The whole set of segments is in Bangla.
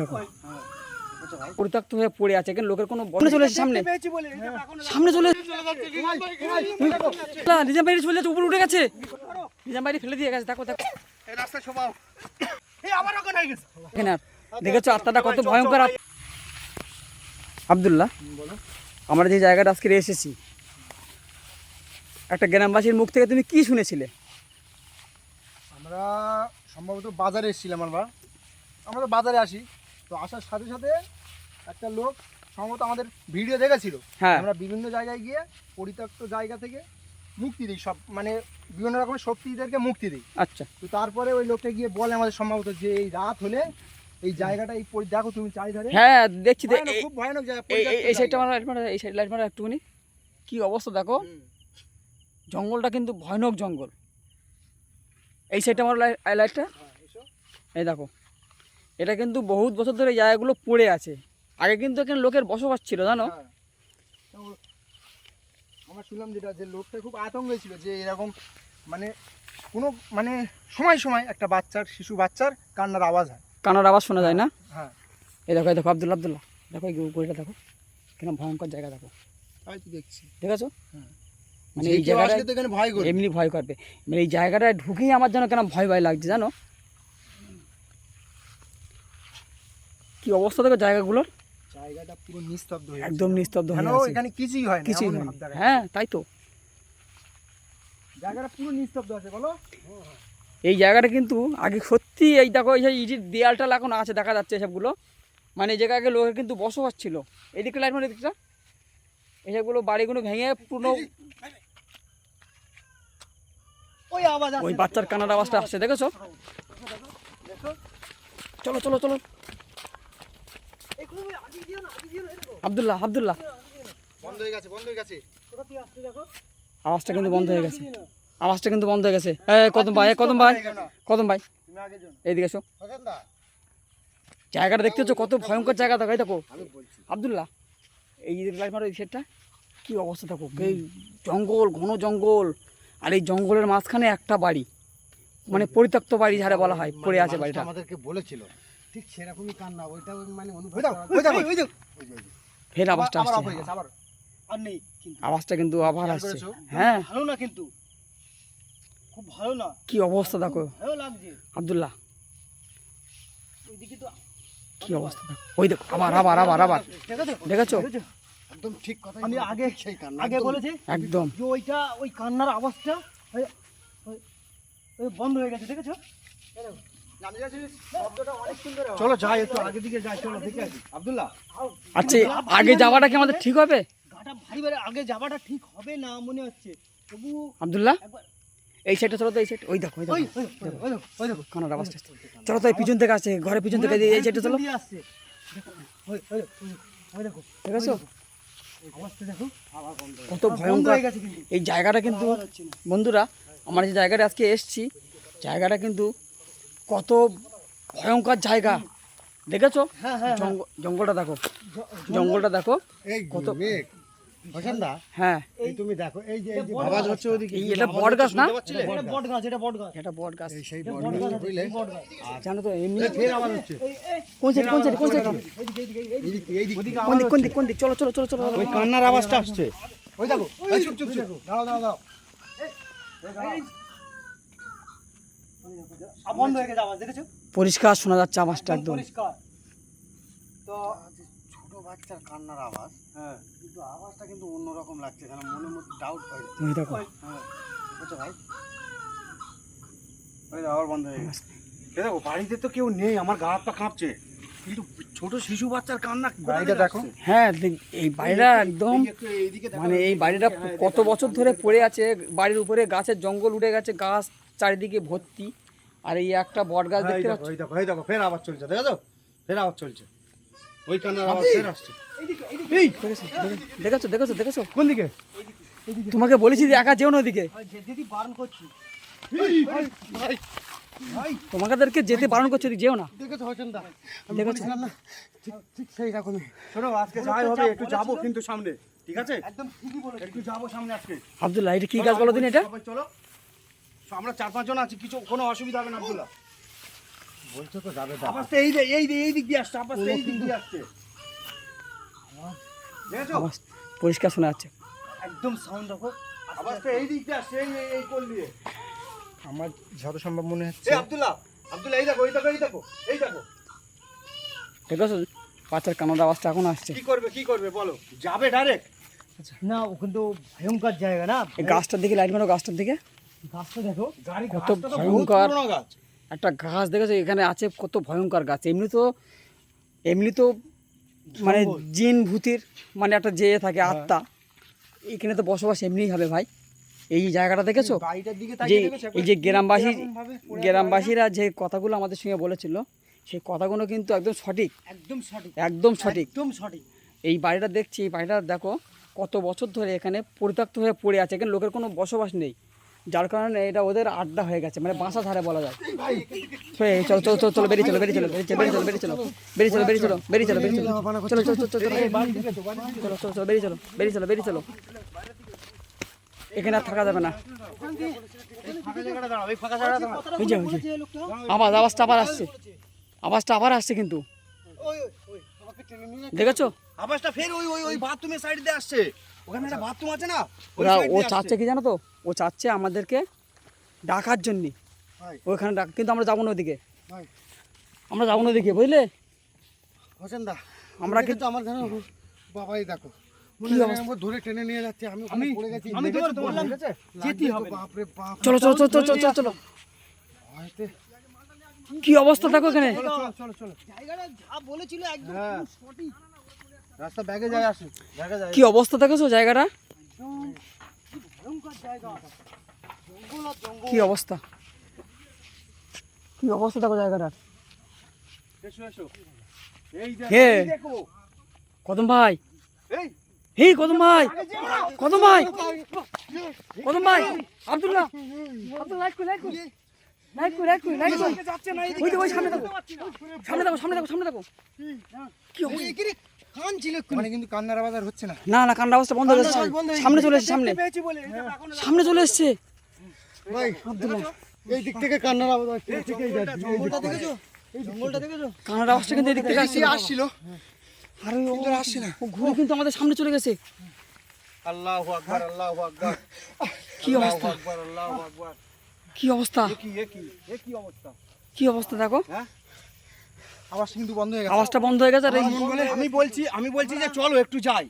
দেখো পরিত্যক্ত হয়ে পড়ে আছে, কিন্তু লোকের কোনো চলে এসেছে সামনে সামনে চলে নিজাম বাড়ি চলে যাচ্ছে, উপরে উঠে গেছে, নিজাম বাড়ি ফেলে দিয়ে গেছে। দেখো দেখো দেখেছো আত্মাটা কত ভয়ঙ্কর। আব্দুল্লাহ, আমরা যে জায়গাটা আজকে এসেছি, একটা গ্রামবাসীর মুখ থেকে তুমি কি শুনেছিলে? আমরা সম্ভবত বাজারে এসেছিলাম। আমরা তো বাজারে আসি, তো আসার সাথে সাথে একটা লোক সম্ভবত আমাদের ভিডিও দেখেছিল। হ্যাঁ, আমরা বিভিন্ন জায়গায় গিয়ে পরিত্যক্ত জায়গা থেকে মুক্তি দিই, সব মানে বিভিন্ন রকমের শক্তিদেরকে মুক্তি দিই। আচ্ছা, তো তারপরে ওই লোকটা গিয়ে বলে আমাদের সম্ভবত যে এই রাত হলে এই জায়গাটা এই দেখো তুমি চারিধারে। হ্যাঁ দেখছি, খুব ভয়ানক জায়গা। এই সাইডটা আমার এই সাইড লাইট মারা একটুখানি, কি অবস্থা দেখো। জঙ্গলটা কিন্তু ভয়ানক জঙ্গল। এই সাইডটা আমার লাইটটা, এই দেখো, এটা কিন্তু বহুত বছর ধরে এই জায়গাগুলো পড়ে আছে। আগে কিন্তু এখানে লোকের বসবাস ছিল, জানো। আমরা শুনলাম যেটা, যে লোকটা খুব আতঙ্কে ছিল যে এরকম মানে কোনো মানে সময় সময় একটা শিশু বাচ্চার কান্নার আওয়াজ হয়, কান্নার আওয়াজ শোনা যায় না। হ্যাঁ, এই দেখো, এই দেখো আব্দুল্লাহ, দেখো এই গড়িটা দেখো, কেন ভয়ঙ্কর জায়গা দেখো। তাই তো দেখছি, দেখেছো? হ্যাঁ, মানে এই জায়গাটা ভয় করবে, এমনি ভয় করবে। মানে এই জায়গাটায় ঢুকেই আমার যেন কেন ভয় ভয় লাগছে, জানো। কি অবস্থা দেখো জায়গাগুলোর, জায়গাটা পুরো নিস্তব্ধ হয়ে একদম নিস্তব্ধ হয়ে আছে, এখানে কিছুই হয় না, কিছুই হয় না। হ্যাঁ তাই তো, জায়গাটা পুরো নিস্তব্ধ আছে। বলো, এই জায়গাটা কিন্তু আগে সত্যি, এই দেখো এই যে ইটের দেয়ালটা এখন আছে, দেখা যাচ্ছে এসবগুলো, মানে এই জায়গায় আগে লোকের কিন্তু বসবাস ছিল। এদিকে লাইট মানে এদিকটা, এসবগুলো বাড়িগুলো ভেঙে পুরনো ওই বাচ্চার কান্নার আওয়াজটা আসছে, দেখেছো? চলো চলো চলো, আব্দুল্লাহ বন্ধ হয়ে গেছে আওয়াজটা কিন্তু বন্ধ হয়ে গেছে, কদম ভাই এইদিকে এসো। জায়গাটা দেখতে হচ্ছে কত ভয়ঙ্কর জায়গা, দেখো এই দেখো আব্দুল্লাহ, এই লাইট মারো এই সেটটা, কি অবস্থা দেখো। এই জঙ্গল, ঘন জঙ্গল, আর এই জঙ্গলের মাঝখানে একটা বাড়ি, মানে পরিত্যক্ত বাড়ি যারা বলা হয়, পড়ে আছে বাড়িটা। আমাদেরকে বলেছিল ঠিক সেরকমই কান্না, ওইটা মানে ফের আওয়াজটা আসছে, আওয়াজটা কিন্তু আবার আসছে। হ্যাঁ ভালো না, কিন্তু খুব ভালো না, কি অবস্থা দেখো ভালো লাগছে আব্দুল্লাহ, ওইদিকে তো কি অবস্থা দেখো। ওই দেখো আবার দেখেছো? একদম ঠিক কথা, আমি আগে বলেছি একদম, যে ওই কান্নার আওয়াজটা বন্ধ হয়ে গেছে, দেখেছো? চলো যাই, একটু আগে দিকে যাই, চলো দেখে আসি। আব্দুল্লাহ, আচ্ছা আগে যাওয়াটা কি আমাদের ঠিক হবে? গাটা ভারী ভারী, আগে যাওয়াটা ঠিক হবে না মনে হচ্ছে। তবু আব্দুল্লাহ, এই সাইডটা চলো তো, এই সাইড, ওই দেখো কান্নার আওয়াজটা আসছে। চলো তো, এই পিছন থেকে আসছে, ঘরের পিছন থেকে, এই সাইডটা চলো। দেখেছো কত ভয়ঙ্কর এই জায়গাটা কিন্তু। বন্ধুরা, আমরা যে জায়গাটা আজকে এসছি, জায়গাটা কিন্তু কত ভয়ঙ্কর জায়গা, দেখেছো? জঙ্গলটা দেখো, কত। হ্যাঁ তুমি দেখো, এই যে আওয়াজ হচ্ছে ওদিকে, এটা বট গাছ না? এটা বট গাছ, সেই বট গাছ বুঝলে, জানো তো এমনি ফের আওয়াজ হচ্ছে। কোন দিক? চলো ওই কান্নার আওয়াজটা আসছে, ওই দেখো, চুপ দাঁড়াও বন্ধ হয়ে গেছে আওয়াজ, দেখেছো? পরিষ্কার শোনা যাচ্ছে আওয়াজটা, একদম পরিষ্কার। তো ছোট বাচ্চার কান্নার আওয়াজ, হ্যাঁ, কিন্তু আওয়াজটা কিন্তু অন্যরকম লাগছে, কারণ মনের মধ্যে ডাউট হয়। ওই দেখো, হ্যাঁ বুঝছো ভাই, ওই আবার বন্ধ হয়ে গেছে। দেখো বাড়িতে তো কেউ নেই, আমার গা হাত পা কাঁপছে, কিন্তু ছোট শিশু বাচ্চার কান্না, বাড়িটা দেখো। হ্যাঁ এই বাড়িটা একদম, মানে এই বাড়িটা কত বছর ধরে পড়ে আছে, বাড়ির উপরে গাছের জঙ্গল উঠে গেছে, গাছ চারিদিকে ভর্তি, আর এই একটা বট গাছ দেখতে পাচ্ছ। এই দেখো ফের আওয়াজ চলছে, দেখেছো? ফের আওয়াজ চলছে, ওই কান্নার আওয়াজ ফের আসছে। দেখেছো? কোন দিকে? তোমাকে বলেছি যে একা যেও না ওদিকে, দিদি বারণ করছি, তোমাদেরকে যেতে বারণ করছে, যেও না। দেখেছো হোসেনদা? দেখেছো না ঠিক সেই রকমই। শোনো, আজকে যাই হবে, একটু যাবো কিন্তু সামনে, ঠিক আছে? একদম ঠিকই বলেছো, একটু যাবো সামনে আজকে। আব্দুল্লাহ, এটা কি গাছ বলো দিন? এটা চলো, আমরা 4-5 জন আছি, কোনো অসুবিধা হবে না আব্দুল্লাহ। বলছো তো যাবে আবাসটা এই দিক দিয়ে আসছে, আবাসটা এই দিক দিয়ে আসছে। দেখেছো? আওয়াজ পরিষ্কার শোনা যাচ্ছে। একদম সাউন্ড দেখো, আবাসটা এই দিক দিয়ে আসছে, এই কোল দিয়ে। আমার যত সম্ভব মনে হচ্ছে এই আব্দুল্লাহ, এই দেখো, এই দেখো। দেখেছো বাচ্চার কান্নার আওয়াজটা এখন আসছে। কি করবে বলো? যাবে ডাইরেক্ট? না, ওখানে তো ভয়ঙ্কর জায়গা না। এই গাছটার দিকে লাইট মারো, গাছটার দিকে গাছটা দেখো, কত গাছটা তো বহুত ভয়ঙ্কর পুরনো গাছ। একটা গাছ দেখেছো এখানে আছে, কত ভয়ঙ্কর গাছ। এমনি তো মানে জিন ভূতির মানে একটা যে থাকে আত্মা, এখানে তো বসবাস এমনিই হবে ভাই। এই জায়গাটা দেখেছো, বাড়িটার দিকে যে তাকিয়ে দেখেছো এই যে এরকমভাবে গ্রামবাসীরা যে কথাগুলো আমাদের সঙ্গে বলেছিল, সেই কথাগুলো কিন্তু একদম সঠিক, একদম সঠিক, একদম সঠিক। একদম সঠিক। এই বাড়িটা দেখছি, এই বাড়িটা দেখো কত বছর ধরে এখানে পরিত্যক্ত হয়ে পড়ে আছে, এখানে লোকের কোনো বসবাস নেই, যার কারণে এটা ওদের আড্ডা হয়ে গেছে, মানে বাসা ধারে বলা যায়। এই চলো চলো চলো চলো বেরিয়ে চলো বেরিয়ে চলো বেরিয়ে চলো বেরিয়ে চলো বেরিয়ে চলো বেরিয়ে চলো বেরিয়ে চলো বেরিয়ে চলো চলো চলো চলো চলো চলো চলো চলো বেরিয়ে চলো বেরিয়ে চলো বেরিয়ে চলো, এখানে আর থাকা যাবে না। ফাঁকা জায়গাটা দাঁড়াও, এই ফাঁকা জায়গাটা দাঁড়াও। ওই যে আওয়াজটা আবার আসছে, আওয়াজটা আবার আসছে কিন্তু আমাকে টেনে নিয়ে দেখেছো। আবাসটা ফের ওই বাথরুমের সাইড দিয়ে আসছে। ওখানে একটা বাথরুম আছে না, ওই ওরা side ও দিয়ে আসছে। চাচ্ছে কি জানো তো, ও চাচ্ছে আমাদেরকে ডাকার জন্য ভাই, ওইখানে ডাক, কিন্তু আমরা যাবো না ওদিকে, ভাই, আমরা যাবো না ওদিকে বুঝলে। হোসেন দা, আমরা কিন্তু আমার জানো বাবাই দেখো কি অবস্থা? আমাকে ধরে টেনে নিয়ে যাচ্ছে, আমি পড়ে গেছি। আমি তোমার দেখেছো বললাম, ঠিক আছে? যেতেই হবে। বাপ রে বাপ, চলো চলো চলো চলো চলো চলো, ভয়তে। কি অবস্থা দেখো এখানে। চলো। জায়গাটা যা বলেছিল একদম হ্যাঁ। সঠিক। রাস্তা ব্যাগে যায় আসে, ব্যাগে যায়। কি অবস্থা দেখেছো জায়গাটা, ভয়ঙ্কর জায়গা, জঙ্গল আর জঙ্গল। কি অবস্থা, কি অবস্থা দেখো জায়গাটা। এসো এই হে দেখো, কদম ভাই, এই হেই কদম ভাই, কদম ভাই, কদম ভাই, আব্দুল্লাহ, আব্দুল্লাহ লাইট কই লাইট কই লাইট কই লাইট কই লাইট কই, যাচ্ছে না, ওই দেখো ওই সামনে দেখো, সামনে দেখো সামনে দেখো সামনে দেখো, কি অবস্থা। কান ছিল মানে, কিন্তু কান্নার আওয়াজ আর হচ্ছে না। না না কান্নার অবস্থা বন্ধ হয়ে গেছে, সামনে চলে এসেছে, সামনে পেয়েছি বলে এটা এখনো সামনে চলে এসেছে ভাই আব্দুল্লাহ। এই দিক থেকে কান্নার আওয়াজ আসছে, এই দিকেই যাচ্ছে। জঙ্গলটা দেখেছো? এই জঙ্গলটা দেখেছো? কান্নার আওয়াজটা কিন্তু এদিক থেকে আসছে, আসছিল, আরে ও আসছে না, ও ঘুরে কিন্তু আমাদের সামনে চলে গেছে। আল্লাহু আকবার, আল্লাহু আকবার, কি অবস্থা, আকবার, আল্লাহু আকবার। কি অবস্থা, কি অবস্থা? কি অবস্থা দেখো, আওয়াজ কিন্তু বন্ধ হয়ে গেছে। আওয়াজটা বন্ধ হয়ে গেছে। আর এই আমি বলছি যে চলো একটু যাই।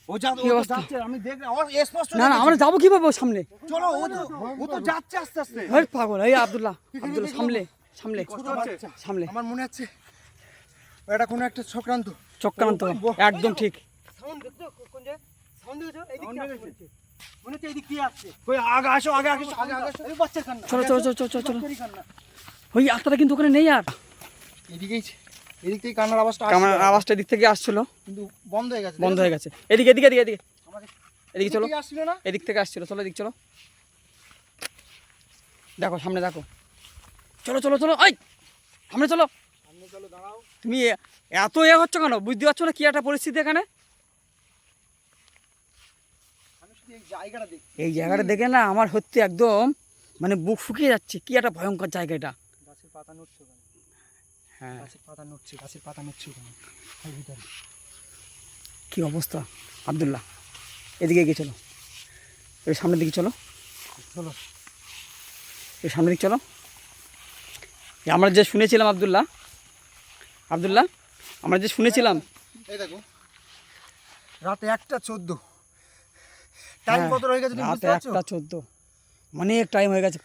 ও কি অবস্থা? যাচ্ছে, আমি দেখলাম আওয়াজ স্পষ্ট। না না আমরা যাবো কিভাবে ওর সামনে, চলো, ও তো যাচ্ছে আস্তে আস্তে। ওই পাগল, এই আব্দুল্লাহ আব্দুল্লাহ সামলে সামলে সামলে, আমার মনে হচ্ছে এটা কোনো একটা চক্রান্ত। চক্রান্ত, একদম ঠিক। সাউন্ড দেখছো কোন জায়গায়? সাউন্ড দেখছো? এই দিকটা আসছে। মনে হচ্ছে এই দিক দিয়ে আসছে। কই আগে আসো। এই বাচ্চার কান্না। চলো চলো চলো চলো চলো চলো, বাচ্চারই কান্না। ওই আত্মাটা কিন্তু ওখানে নেই আর, এদিক থেকে কান্নার আওয়াজটা আসছে, কামার আওয়াজটা এদিক থেকে আসছিল, কিন্তু বন্ধ হয়ে গেছে। বন্ধ হয়ে গেছে। এদিকে এদিকে এদিকে এদিকে এদিকে চলো, এদিকে আসছিল না? এদিক থেকে আসছিল, চলো এদিক চলো, দেখো সামনে দেখো, চলো চলো চলো, এই সামনে চলো। সামনে চলো, দাঁড়াও। তুমি এত হচ্ছ কেন, বুঝতে পারছো না কি একটা পরিস্থিতি এখানে। আমি শুধু এই জায়গাটা দেখি। এই জায়গাটা দেখে না আমার সত্যি একদম মানে বুক ফুকিয়ে যাচ্ছে, কি একটা ভয়ঙ্কর জায়গা এটা। গাছের পাতা নড়ছে ওখানে, হ্যাঁ গাছের পাতা নড়ছে ওখানে, এর ভিতরে। কি অবস্থা আব্দুল্লাহ, এদিকে এগিয়ে চলো, এই সামনের দিকে চলো, চলো। এই সামনের দিকে চলো। আমরা যে শুনেছিলাম আব্দুল্লাহ আমরা যে শুনেছিলাম, এই দেখো, রাতে 1:14, টাইম কত রয়ে গেছে তুমি রাতে বুঝতে পারছো? 1:14, অনেক টাইম হয়ে গেছে।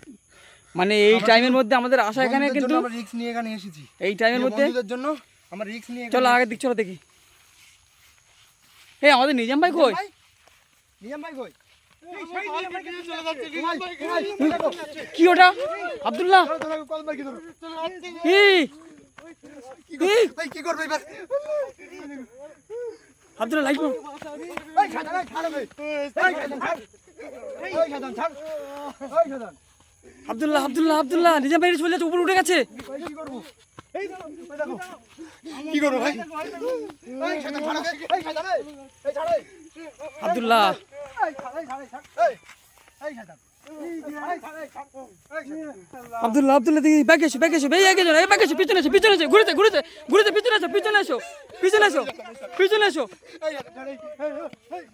মানে এই টাইমের মধ্যে আমাদের আসা এখানে বন্ধুদের কিন্তু জন্য আমরা রিস্ক নিয়ে এখানে এসেছি। এই টাইমের মধ্যে, বন্ধুদের জন্য আমরা রিস্ক নিয়ে চলো আগের দিক চলো দেখি। এই আমাদের নিজাম ভাই কই, নিজাম ভাই কই? কি ওটা আব্দুল্লাহ, এই ভাই কি করবে এবার? আব্দুল্লাহ লাইট মারো। এই শাদান, এই ছাড় ভাই। এই শাদান, ছাড়। এই শাদান, ছাড়। এই শাদান, আব্দুল্লাহ নিজাম ভাই চলে যাচ্ছে, উপরে উঠে গেছে। ভাই কি করব? এই দেখো, এই দেখো। কি করব ভাই? এই শাদান, ছাড় ওকে। এই শাদান, এই ছাড়। আব্দুল্লাহ এই ছাড়, এই ছাড়, এই ছাড়। এই শাদান, আব্দুল্লাহ আব্দুল্লাহ দিদি ব্যাগ এসো ব্যাগ এসো এই ব্যাগ এসো পিছনে এসো পিছনে এসো ঘুরেতে ঘুরেতে ঘুরেতে পিছনে এসো পিছনে এসো পিছনে এসো পিছনে এসো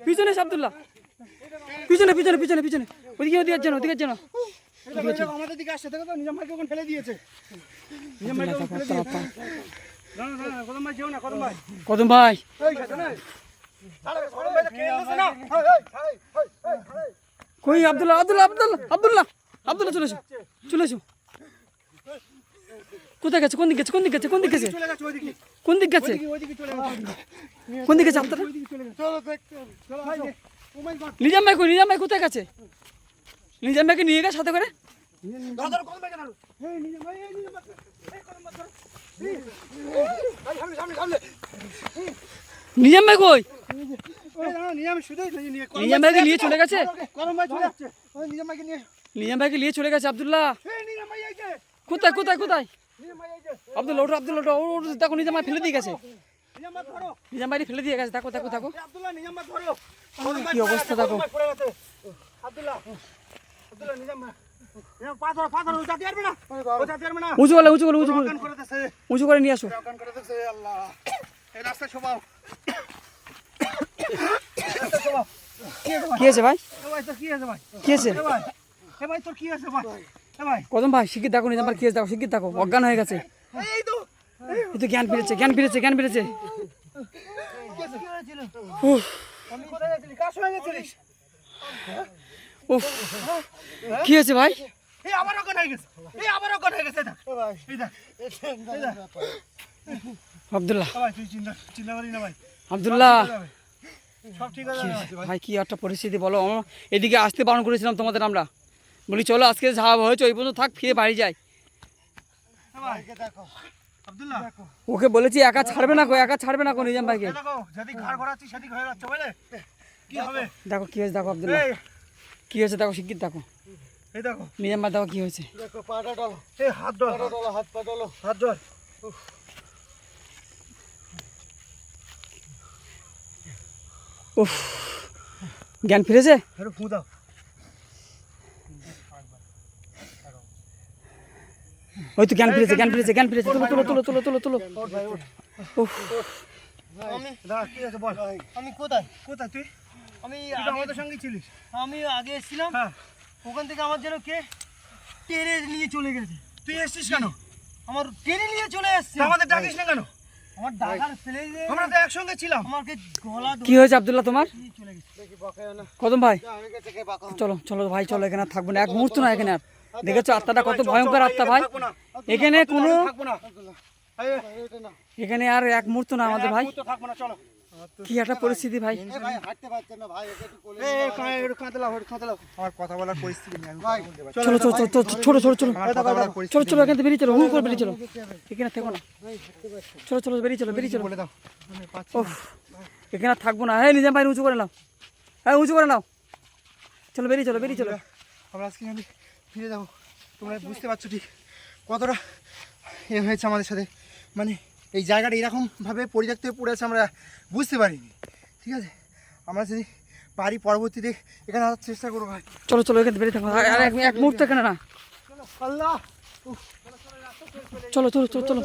পিছনে এসো আব্দুল্লাহ পিছনে পিছনে পিছনে পিছনে ওদিকে ওদিকে যেন ওদিকে যেন আমাদের দিকে আসছে দেখো তো নিজাম ভাইকে ওখানে ফেলে দিয়েছে নিজাম ভাইকে ওখানে ফেলে দিয়েছে না না না কদম ভাই যেও না কদম ভাই কদম ভাই এই সাথে না কদম ভাই তো কে এসেছে না কই আব্দুল্লাহ আব্দুল্লাহ আব্দুল্লাহ আব্দুল্লাহ আব্দুল্লাহ চলে এসো চলে এসো কোথায় গেছে কোন দিক গেছে কোন দিক গেছে কোন দিক গেছে চলে গেছে ওইদিকে কোন দিক গেছে ওইদিকে চলে গেছে কোন দিক গেছে আপনারা চলো দেখতে চলো ভাই ও মাই গড নিজাম ভাই কই নিজাম ভাই কোথায় গেছে নিজাম ভাইকে নিয়ে গেছে সাথে করে ধরো কদম ভাইকে ধরো এই নিজাম ভাই এই নিজাম ভাই এই কদম ভাই ধরো ভাই সামনে সামনে সামনে নিজাম ভাই কই ওই না নিজাম শুধুই নিয়ে নিজাম ভাইকে নিয়ে চলে গেছে কদম ভাই চলে যাচ্ছে ওই নিজাম ভাইকে নিয়ে নিজাম ভাইকে নিয়ে চলে গেছে আব্দুল্লাহ এই নিজাম ভাই এই যে কোথায় কোথায় কোথায় নিজাম ভাই এই যে আব্দুল্লাহ ওঠো আব্দুল্লাহ ওঠো ও দেখো নিজাম ভাই ফেলে দিয়ে গেছে নিজাম ভাই ধরো নিজাম ভাই ফেলে দিয়ে গেছে দেখো দেখো দেখো এই আব্দুল্লাহ নিজাম ভাই ধরো কি অবস্থা দেখো আব্দুল্লাহ আব্দুল্লাহ নিজাম ভাই নিজাম পা ধরো উঠাতে পারবে না উঠাতে পারবে না উঁচু করে উঁচু করে উঁচু করে কান করে দিতেছে উঁচু করে নিয়ে আসো কান করে দিতেছে আল্লাহ এই রাস্তা শোভাও কি আছে ভাই ভাই তোর কি আছে ভাই কি আছে এ ভাই তোর কি আছে ভাই এ ভাই কদম ভাই শিগগির দেখো নিজাম ভাই কি আছে দেখো শিগগির দেখো অজ্ঞান হয়ে গেছে এই তো এই তো জ্ঞান ফিরেছে জ্ঞান ফিরেছে জ্ঞান ফিরেছে কি হয়েছিল উফ আমি কোথায় গেছিলি কার সঙ্গে গেছিলিস উফ কি আছে ভাই এই আবার অজ্ঞান হয়ে গেছে এই আবার অজ্ঞান হয়ে গেছে দেখ এই দেখ এই দেখ আব্দুল্লাহ ভাই তুই চিন্তা করিস না ভাই আব্দুল্লাহ সব ঠিক আছে ভাই কি একটা পরিস্থিতি বলো আমরা এদিকে আসতে বারণ করেছিলাম তোমাদের আমরা বলি চলো আজকে যা হয়েছে ওই পর্যন্ত থাক ফিরে বাড়ি যাই ভাই দেখো আব্দুল্লাহ ওকে বলেছি একা ছাড়বে না একা ছাড়বে না নিজাম ভাইকে দেখো যদি ঘাড় ঘোরাচ্ছি সেদিক হয়ে যাচ্ছে বুঝলে কি হবে দেখো কি হয়েছে দেখো আব্দুল্লাহ এই কি হয়েছে দেখো শিগগির দেখো এই দেখো নিজাম ভাই দেখো কি হয়েছে দেখো পাটা ডলো এই হাত ডলো হাত পা ডলো হাত ধর উফ জ্ঞান ফিরেছে আরে ফু দাও ওই তো জ্ঞান ফিরেছে জ্ঞান ফিরেছে জ্ঞান ফিরেছে তুলো তুলো তুলো তুলো তুলো তুলো ওঠ ভাই ওঠ উফ আমি দাঁড়া কি আছে বল আমি কোথায় কোথায় তুই আমি আমাদের সঙ্গে ছিলিস আমি আগে এসেছিলাম হ্যাঁ ওখান থেকে আমার যেন কে টেনে নিয়ে চলে গেছে তুই এসেছিস কেন আমার টেনে নিয়ে চলে এসেছে আমাদের ডাকিস না কেন আমার ডাকার ফেলে দিয়ে আমরা তো একসঙ্গে ছিলাম আমাকে গলা কি হয়েছে আব্দুল্লাহ তোমার ধরে চলে গেছে দেখি বাঁকায় না কদম ভাই আমি গেছে কে বাঁকা চলো চলো ভাই চলো এখানে আর থাকবো না এক মুহূর্ত না এখানে আর দেখেছো আত্মাটা কত ভয়ঙ্কর আত্মা ভাই এখানে কোনো থাকবো না এখানে আর এক মুহূর্ত না আমাদের ভাই তো থাকবো না চলো কি একটা পরিস্থিতি ভাই ভাই হাঁটতে পারছেন না ভাই একটু কোলে এই কাঁদে লাও আমার কথা বলার পরিস্থিতি নেই আমি কথা বলতে পারছি চলো চলো চলো চলো চলো চলো আমার কথা বলার পরিস্থিতি চলো চলো এখান থেকে বেরিয়ে চলো হুম করে বেরিয়ে চলো এখানে থেকো না চলো চলো বেরিয়ে চলো বেরিয়ে চলো বলে দাও আমি পাচ্ছি ওহ এখানে আর থাকবো না হ্যাঁ নিজাম ভাই উঁচু করে নাও হ্যাঁ উঁচু করে নাও চলো বেরিয়ে চলো বেরিয়ে চলো আমরা আজকে আমি ফিরে যাবো তোমরা বুঝতে পারছো ঠিক কতটা এ হয়েছে আমাদের সাথে মানে এই জায়গাটা এরকমভাবে পরিত্যক্ত হয়ে পড়ে আছে আমরা বুঝতে পারিনি ঠিক আছে আমরা যদি পারি পরবর্তীতে এখানে আসার চেষ্টা করবো ভাই চলো চলো এখান থেকে বেরিয়ে থাকো আর এক মুহূর্ত এখানে না আল্লাহ চলো চলো চলো চলো